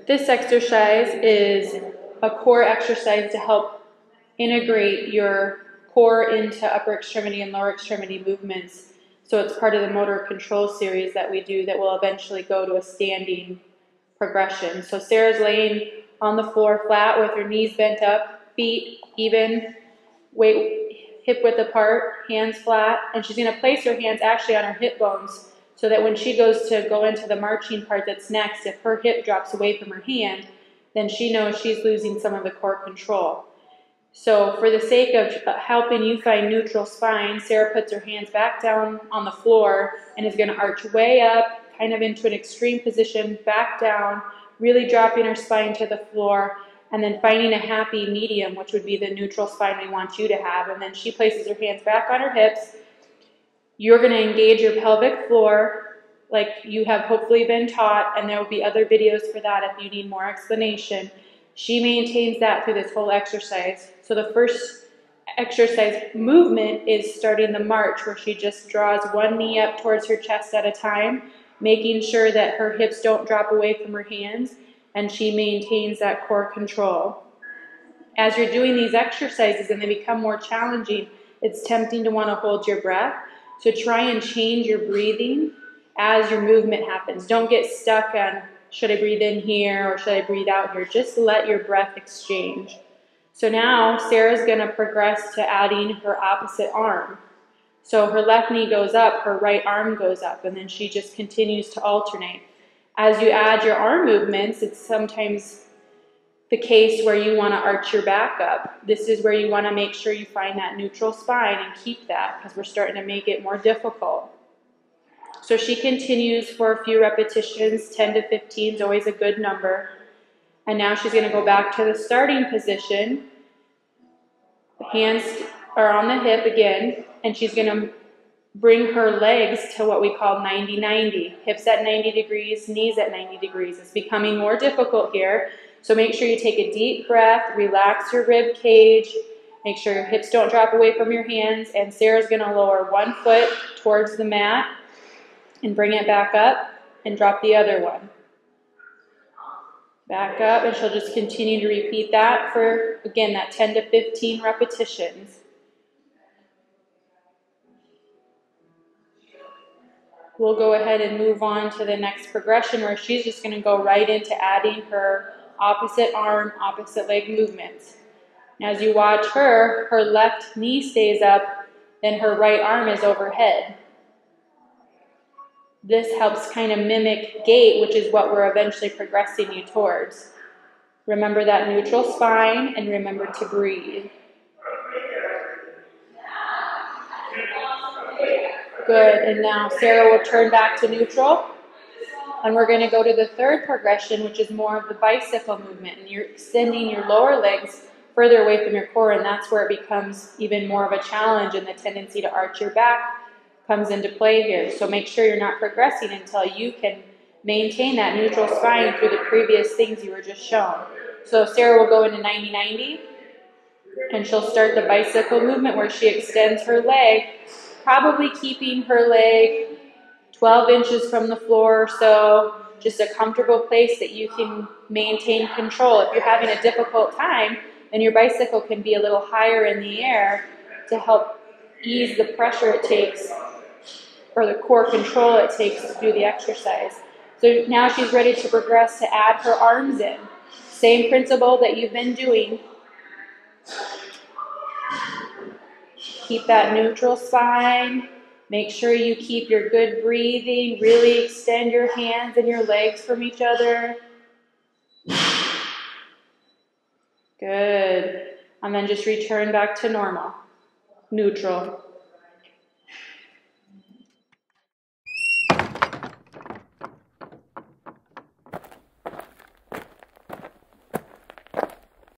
This exercise is a core exercise to help integrate your core into upper extremity and lower extremity movements. So it's part of the motor control series that we do that will eventually go to a standing progression. So Sarah's laying on the floor flat with her knees bent up, feet even, weight hip width apart, hands flat, and she's going to place her hands actually on her hip bones so that when she goes to go into the marching part that's next, if her hip drops away from her hand, then she knows she's losing some of the core control. So for the sake of helping you find neutral spine, Sarah puts her hands back down on the floor and is going to arch way up, kind of into an extreme position, back down, really dropping her spine to the floor, and then finding a happy medium, which would be the neutral spine we want you to have. And then she places her hands back on her hips. You're going to engage your pelvic floor like you have hopefully been taught, and there will be other videos for that if you need more explanation. She maintains that through this whole exercise. So the first exercise movement is starting the march, where she just draws one knee up towards her chest at a time, making sure that her hips don't drop away from her hands, and she maintains that core control. As you're doing these exercises and they become more challenging, it's tempting to want to hold your breath. So try and change your breathing as your movement happens. Don't get stuck on, should I breathe in here or should I breathe out here? Just let your breath exchange. So now Sarah's going to progress to adding her opposite arm. So her left knee goes up, her right arm goes up, and then she just continues to alternate. As you add your arm movements, it's sometimes the case where you want to arch your back up. This is where you want to make sure you find that neutral spine and keep that, because we're starting to make it more difficult. So she continues for a few repetitions. 10 to 15 is always a good number. And now she's going to go back to the starting position. The hands are on the hip again, and she's going to bring her legs to what we call 90-90. Hips at 90 degrees, knees at 90 degrees. It's becoming more difficult here. So make sure you take a deep breath, relax your rib cage, make sure your hips don't drop away from your hands, and Sarah's going to lower one foot towards the mat and bring it back up and drop the other one. Back up, and she'll just continue to repeat that for, again, that 10 to 15 repetitions. We'll go ahead and move on to the next progression, where she's just going to go right into adding her opposite arm, opposite leg movements. Now as you watch her, her left knee stays up, then her right arm is overhead. This helps kind of mimic gait, which is what we're eventually progressing you towards. Remember that neutral spine, and remember to breathe. Good, and now Sarah will turn back to neutral. And we're going to go to the third progression, which is more of the bicycle movement. And you're extending your lower legs further away from your core, and that's where it becomes even more of a challenge, and the tendency to arch your back comes into play here. So make sure you're not progressing until you can maintain that neutral spine through the previous things you were just shown. So Sarah will go into 90-90, and she'll start the bicycle movement where she extends her leg, probably keeping her leg 12 inches from the floor or so, just a comfortable place that you can maintain control. If you're having a difficult time, then your bicycle can be a little higher in the air to help ease the pressure it takes, or the core control it takes to do the exercise. So now she's ready to progress to add her arms in. Same principle that you've been doing. Keep that neutral spine. Make sure you keep your good breathing. Really extend your hands and your legs from each other. Good. And then just return back to normal. Neutral.